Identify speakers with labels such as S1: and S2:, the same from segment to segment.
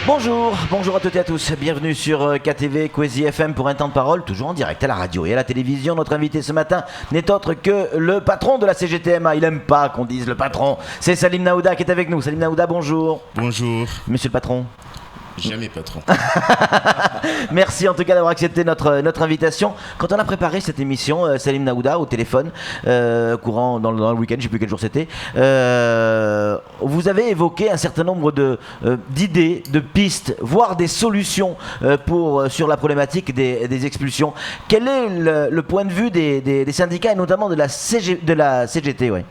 S1: Bonjour à toutes et à tous, bienvenue sur KTV Kwezi FM pour un temps de parole, toujours en direct à la radio et à la télévision. Notre invité ce matin n'est autre que le patron de la CGTMA, il aime pas qu'on dise le patron, c'est Salim Naouda qui est avec nous. Salim Naouda, bonjour.
S2: Bonjour.
S1: Monsieur le patron.
S2: Jamais patron.
S1: Merci en tout cas d'avoir accepté notre invitation. Quand on a préparé cette émission, Salim Naouda au téléphone, courant dans le week-end, je ne sais plus quel jour c'était, vous avez évoqué un certain nombre d'idées, de pistes, voire des solutions sur la problématique des expulsions. Quel est le point de vue des syndicats et notamment de la CGT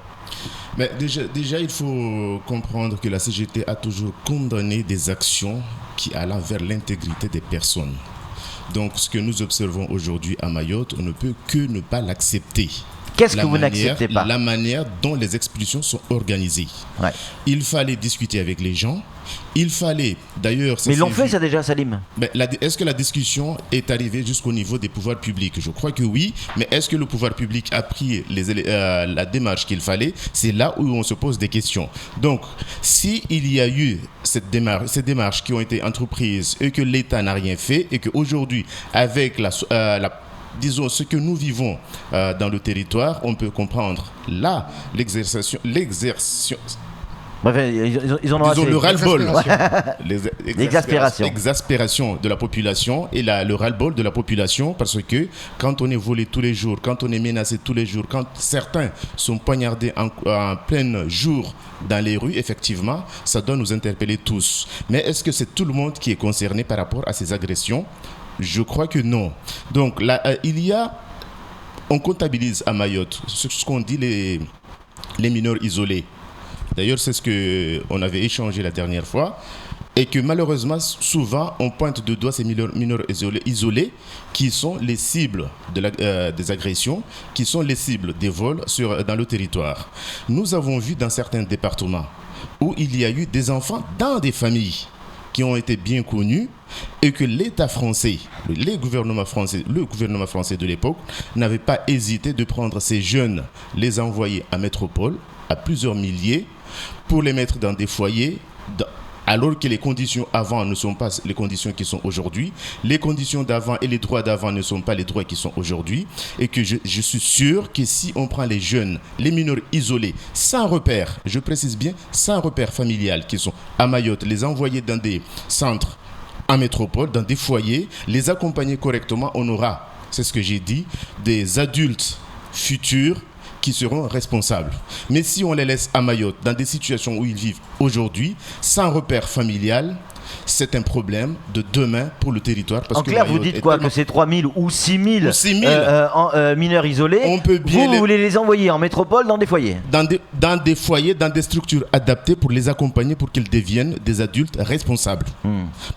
S2: Mais déjà, il faut comprendre que la CGT a toujours condamné des actions qui allaient vers l'intégrité des personnes. Donc, ce que nous observons aujourd'hui à Mayotte, on ne peut que ne pas l'accepter.
S1: Qu'est-ce que vous n'acceptez pas ?
S2: La manière dont les expulsions sont organisées. Ouais. Il fallait discuter avec les gens. Il fallait, d'ailleurs...
S1: Mais ils l'ont fait ça déjà, Salim ?
S2: Est-ce que la discussion est arrivée jusqu'au niveau des pouvoirs publics ? Je crois que oui, mais est-ce que le pouvoir public a pris la démarche qu'il fallait ? C'est là où on se pose des questions. Donc, s'il y a eu ces démarches qui ont été entreprises et que l'État n'a rien fait et qu'aujourd'hui, avec disons, ce que nous vivons dans le territoire, on peut comprendre là l'exercice.
S1: Bref, ils en ont assez.
S2: Le ras-le-bol.
S1: L'exaspération
S2: de la population et le ras-le-bol de la population, parce que quand on est volé tous les jours, quand on est menacé tous les jours, quand certains sont poignardés en plein jour dans les rues, effectivement, ça doit nous interpeller tous. Mais est-ce que c'est tout le monde qui est concerné par rapport à ces agressions ? Je crois que non. Donc là, on comptabilise à Mayotte ce qu'on dit les mineurs isolés. D'ailleurs, c'est ce qu'on avait échangé la dernière fois. Et que malheureusement, souvent, on pointe de doigt ces mineurs isolés qui sont les cibles des agressions, qui sont les cibles des vols dans le territoire. Nous avons vu dans certains départements où il y a eu des enfants dans des familles qui ont été bien connus et que l'État français, le gouvernement français de l'époque n'avait pas hésité de prendre ces jeunes, les envoyer à métropole, à plusieurs milliers, pour les mettre dans des foyers, alors que les conditions avant ne sont pas les conditions qui sont aujourd'hui. Les conditions d'avant et les droits d'avant ne sont pas les droits qui sont aujourd'hui. Et que je suis sûr que si on prend les jeunes, les mineurs isolés, sans repère, je précise bien, sans repère familial, qui sont à Mayotte, les envoyer dans des centres en métropole, dans des foyers, les accompagner correctement, on aura, c'est ce que j'ai dit, des adultes futurs qui seront responsables. Mais si on les laisse à Mayotte, dans des situations où ils vivent aujourd'hui, sans repère familial, c'est un problème de demain pour le territoire. Parce
S1: en clair, vous dites quoi ? Que c'est 3000 ou 6000 mineurs isolés, vous voulez les envoyer en métropole dans des foyers ?
S2: Dans des foyers, dans des structures adaptées pour les accompagner, pour qu'ils deviennent des adultes responsables.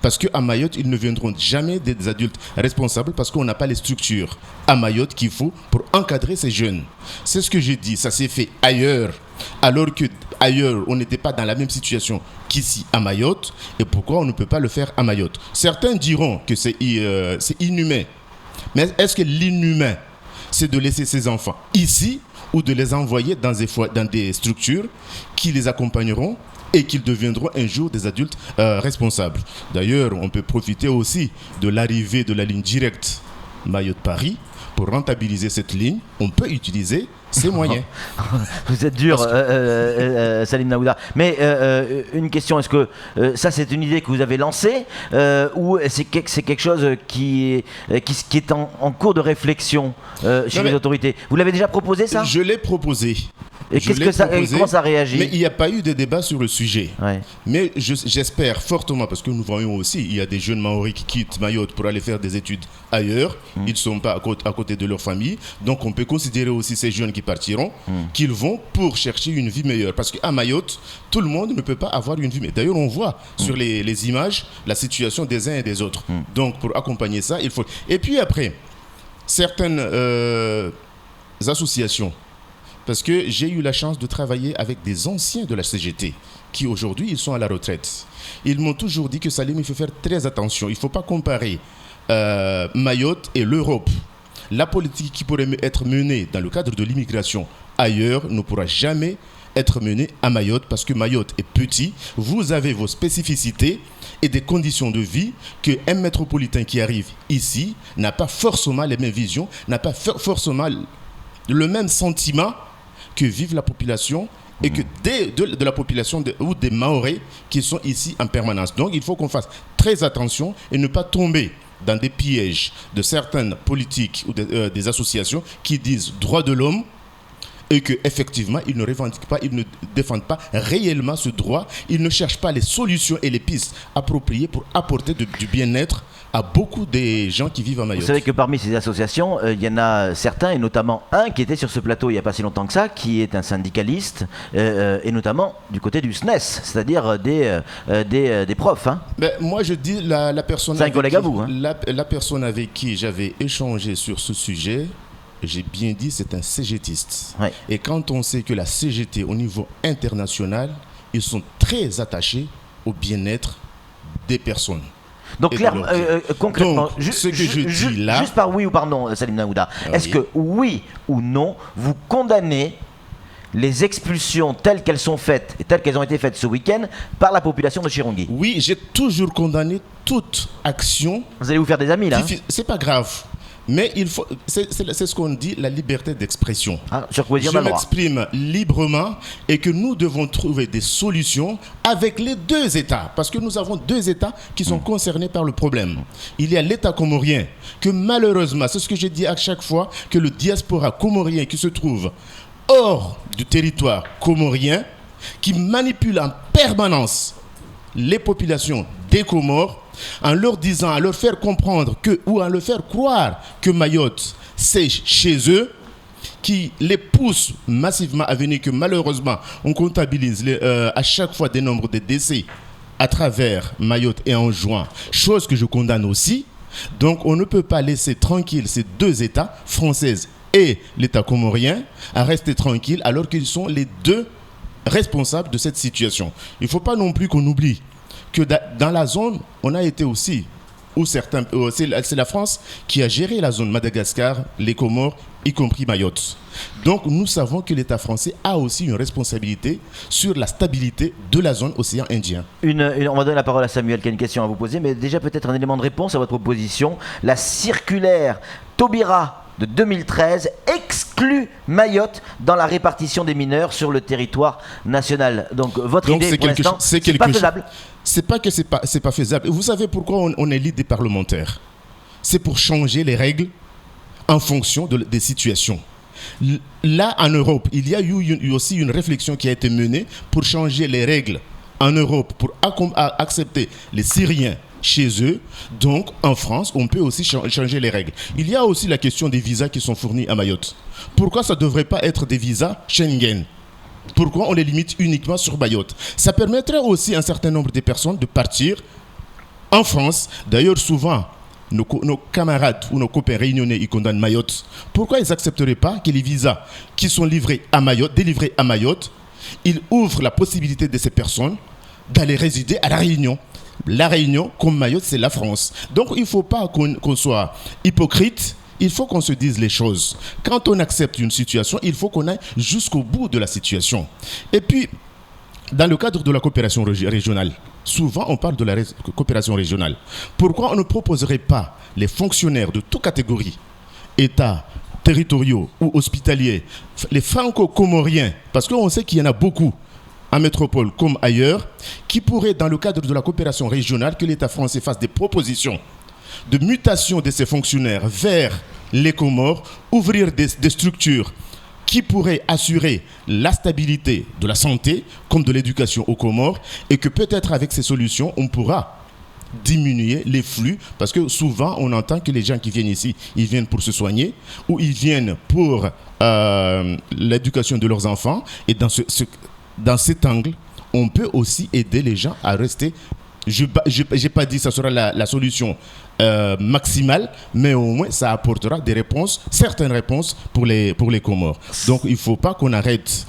S2: Parce qu'à Mayotte, ils ne viendront jamais des adultes responsables parce qu'on n'a pas les structures à Mayotte qu'il faut pour encadrer ces jeunes. C'est ce que j'ai dit, ça s'est fait ailleurs. Alors qu'ailleurs, on n'était pas dans la même situation qu'ici à Mayotte. Et pourquoi on ne peut pas le faire à Mayotte ? Certains diront que c'est inhumain. Mais est-ce que l'inhumain, c'est de laisser ces enfants ici ou de les envoyer dans des structures qui les accompagneront et qu'ils deviendront un jour des adultes responsables ? D'ailleurs, on peut profiter aussi de l'arrivée de la ligne directe Mayotte-Paris. Pour rentabiliser cette ligne, on peut utiliser ces moyens.
S1: Vous êtes dur, Salim Naouda. Mais une question, est-ce que ça c'est une idée que vous avez lancée ou c'est quelque chose qui est en cours de réflexion chez les autorités ? Vous l'avez déjà proposé ça ?
S2: Je l'ai proposé.
S1: Et comment ça réagit ?
S2: Mais il n'y a pas eu de débat sur le sujet.
S1: Ouais.
S2: Mais j'espère fortement, parce que nous voyons aussi, il y a des jeunes Maoris qui quittent Mayotte pour aller faire des études ailleurs. Ils ne sont pas à côté de leur famille. Donc on peut considérer aussi ces jeunes qui partiront, qu'ils vont pour chercher une vie meilleure. Parce qu'à Mayotte, tout le monde ne peut pas avoir une vie meilleure. D'ailleurs, on voit sur les images la situation des uns et des autres. Donc pour accompagner ça, il faut... Et puis après, certaines associations, parce que j'ai eu la chance de travailler avec des anciens de la CGT qui aujourd'hui, ils sont à la retraite. Ils m'ont toujours dit que Salim, il faut faire très attention. Il ne faut pas comparer Mayotte et l'Europe. La politique qui pourrait être menée dans le cadre de l'immigration ailleurs ne pourra jamais être menée à Mayotte parce que Mayotte est petit, vous avez vos spécificités et des conditions de vie qu'un métropolitain qui arrive ici n'a pas forcément les mêmes visions, n'a pas forcément le même sentiment que vive la population et que de la population ou des Mahorais qui sont ici en permanence. Donc il faut qu'on fasse très attention et ne pas tomber dans des pièges de certaines politiques ou des associations qui disent droits de l'homme et qu'effectivement, ils ne revendiquent pas, ils ne défendent pas réellement ce droit. Ils ne cherchent pas les solutions et les pistes appropriées pour apporter du bien-être à beaucoup des gens qui vivent à Mayotte.
S1: Vous savez que parmi ces associations, il y en a certains, et notamment un qui était sur ce plateau il n'y a pas si longtemps que ça, qui est un syndicaliste, et notamment du côté du SNES, c'est-à-dire des profs. Hein.
S2: Ben, moi, je dis la personne...
S1: C'est un collègue à vous. Hein.
S2: La personne avec qui j'avais échangé sur ce sujet... J'ai bien dit, c'est un CGTiste.
S1: Ouais.
S2: Et quand on sait que la CGT, au niveau international, ils sont très attachés au bien-être des personnes.
S1: Donc, concrètement,
S2: donc, ce que je dis là...
S1: Juste par oui ou par non, Salim Naouda, est-ce que oui ou non, vous condamnez les expulsions telles qu'elles sont faites et telles qu'elles ont été faites ce week-end par la population de Chirongui?
S2: Oui, j'ai toujours condamné toute action...
S1: Vous allez vous faire des amis, là.
S2: C'est pas grave. Mais il faut, c'est ce qu'on dit, la liberté d'expression.
S1: Je
S2: m'exprime librement et que nous devons trouver des solutions avec les deux États. Parce que nous avons deux États qui sont concernés par le problème. Il y a l'État comorien que malheureusement, c'est ce que je dis à chaque fois, que le diaspora comorien qui se trouve hors du territoire comorien, qui manipule en permanence les populations des Comores, en leur disant, à leur faire comprendre ou à leur faire croire que Mayotte, c'est chez eux, qui les pousse massivement à venir, que malheureusement, on comptabilise à chaque fois des nombres de décès à travers Mayotte et en juin, chose que je condamne aussi. Donc, on ne peut pas laisser tranquille ces deux États, française et l'État comorien, à rester tranquilles alors qu'ils sont les deux responsables de cette situation. Il ne faut pas non plus qu'on oublie que dans la zone, on a été aussi, c'est la France qui a géré la zone Madagascar, les Comores, y compris Mayotte. Donc nous savons que l'État français a aussi une responsabilité sur la stabilité de la zone océan Indien.
S1: On va donner la parole à Samuel qui a une question à vous poser, mais déjà peut-être un élément de réponse à votre proposition. La circulaire Taubira de 2013 exclut Mayotte dans la répartition des mineurs sur le territoire national. Donc votre idée pour l'instant, c'est pas faisable.
S2: C'est pas que c'est pas faisable. Vous savez pourquoi on élit des parlementaires? C'est pour changer les règles en fonction des situations. Là, en Europe, il y a eu aussi une réflexion qui a été menée pour changer les règles en Europe, pour accepter les Syriens chez eux. Donc, en France, on peut aussi changer les règles. Il y a aussi la question des visas qui sont fournis à Mayotte. Pourquoi ça ne devrait pas être des visas Schengen? Pourquoi on les limite uniquement sur Mayotte? Ça permettrait aussi à un certain nombre de personnes de partir en France. D'ailleurs, souvent, nos camarades ou nos copains réunionnais, ils condamnent Mayotte. Pourquoi ils n'accepteraient pas que les visas qui sont délivrés à Mayotte, ils ouvrent la possibilité de ces personnes d'aller résider à La Réunion? La Réunion, comme Mayotte, c'est la France. Donc, il ne faut pas qu'on soit hypocrite. Il faut qu'on se dise les choses. Quand on accepte une situation, il faut qu'on aille jusqu'au bout de la situation. Et puis, dans le cadre de la coopération régionale, souvent on parle de la coopération régionale. Pourquoi on ne proposerait pas les fonctionnaires de toute catégorie, États, territoriaux ou hospitaliers, les franco-comoriens, parce qu'on sait qu'il y en a beaucoup en métropole comme ailleurs, qui pourraient, dans le cadre de la coopération régionale, que l'État français fasse des propositions de mutation de ces fonctionnaires vers les Comores, ouvrir des structures qui pourraient assurer la stabilité de la santé comme de l'éducation aux Comores, et que peut-être avec ces solutions, on pourra diminuer les flux, parce que souvent on entend que les gens qui viennent ici, ils viennent pour se soigner ou ils viennent pour l'éducation de leurs enfants, et dans cet angle, on peut aussi aider les gens à rester. Je n'ai pas dit que ça sera la solution maximale, mais au moins ça apportera des réponses, certaines réponses pour les Comores. Donc il ne faut pas qu'on arrête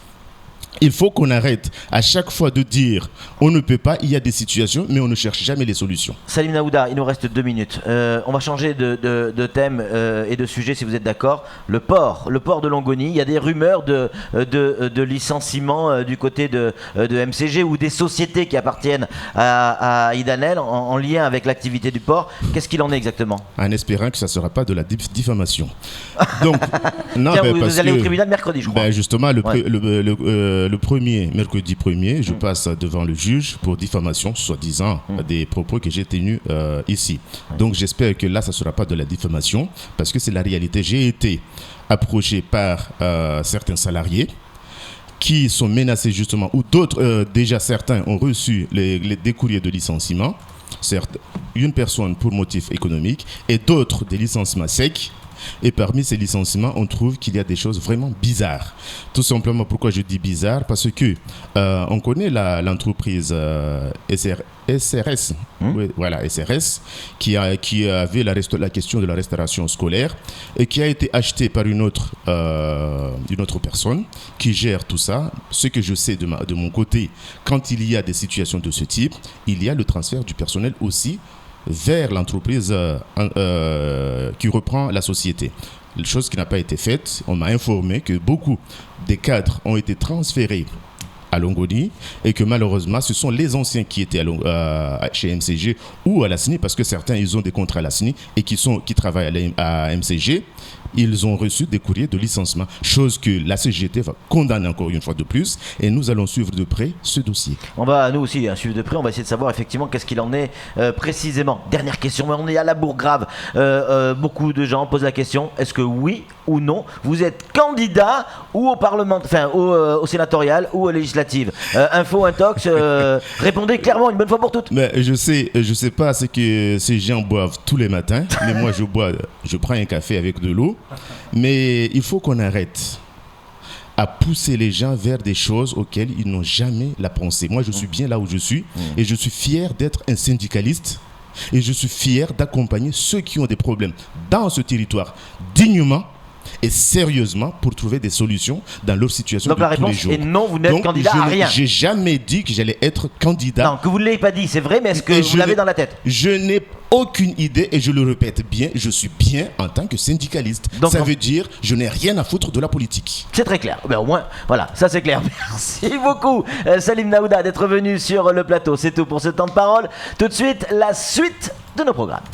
S2: Il faut qu'on arrête à chaque fois de dire on ne peut pas, il y a des situations, mais on ne cherche jamais les solutions.
S1: Salim Naouda, il nous reste 2 minutes. On va changer de thème et de sujet si vous êtes d'accord. Le port de Longoni. Il y a des rumeurs de licenciement du côté de MCG ou des sociétés qui appartiennent à Idanel en lien avec l'activité du port. Qu'est-ce qu'il en est exactement?
S2: En espérant que ça ne sera pas de la diffamation. Donc, non,
S1: tiens, vous allez au tribunal mercredi, je crois.
S2: Justement, le premier, mercredi 1er, je passe devant le juge pour diffamation, soi-disant, des propos que j'ai tenus ici. Donc j'espère que là, ça ne sera pas de la diffamation, parce que c'est la réalité. J'ai été approché par certains salariés qui sont menacés justement, ou d'autres, déjà certains ont reçu des courriers de licenciement, certes, une personne pour motif économique, et d'autres des licenciements secs. Et parmi ces licenciements, on trouve qu'il y a des choses vraiment bizarres. Tout simplement, pourquoi je dis bizarre? Parce que on connaît l'entreprise SRS, oui, voilà, SRS, qui avait la question de la restauration scolaire et qui a été achetée par une autre personne qui gère tout ça. Ce que je sais de mon côté, quand il y a des situations de ce type, il y a le transfert du personnel aussi vers l'entreprise qui reprend la société. Chose qui n'a pas été faite. On m'a informé que beaucoup des cadres ont été transférés à Longoni et que malheureusement ce sont les anciens qui étaient chez MCG ou à la CNI, parce que certains ils ont des contrats à la CNI et qui travaillent à MCG. Ils ont reçu des courriers de licenciement, chose que la CGT va condamner encore une fois de plus, et nous allons suivre de près ce dossier.
S1: On va nous aussi suivre de près, on va essayer de savoir effectivement qu'est-ce qu'il en est précisément. Dernière question, on est à la Bourgrave. Beaucoup de gens posent la question, est-ce que oui ou non, vous êtes candidat ou au Parlement, enfin au sénatorial ou aux législatives? Info, intox, répondez clairement une bonne fois pour toutes.
S2: Mais je sais pas ce que ces gens boivent tous les matins, mais moi je prends un café avec de l'eau. Mais il faut qu'on arrête à pousser les gens vers des choses auxquelles ils n'ont jamais la pensée. Moi, je suis bien là où je suis et je suis fier d'être un syndicaliste et je suis fier d'accompagner ceux qui ont des problèmes dans ce territoire dignement et sérieusement pour trouver des solutions dans leur situation.
S1: Donc
S2: de
S1: la
S2: tous les
S1: réponse
S2: jours.
S1: est non, vous n'êtes candidat à rien.
S2: J'ai jamais dit que j'allais être candidat.
S1: Non, que vous ne l'ayez pas dit, c'est vrai, mais est-ce que vous l'avez dans la tête?
S2: Je n'ai aucune idée et je le répète bien, je suis bien en tant que syndicaliste. Donc, ça veut dire je n'ai rien à foutre de la politique.
S1: C'est très clair. Ben, au moins, voilà, ça c'est clair. Merci beaucoup Salim Naouda d'être venu sur le plateau. C'est tout pour ce temps de parole. Tout de suite, la suite de nos programmes.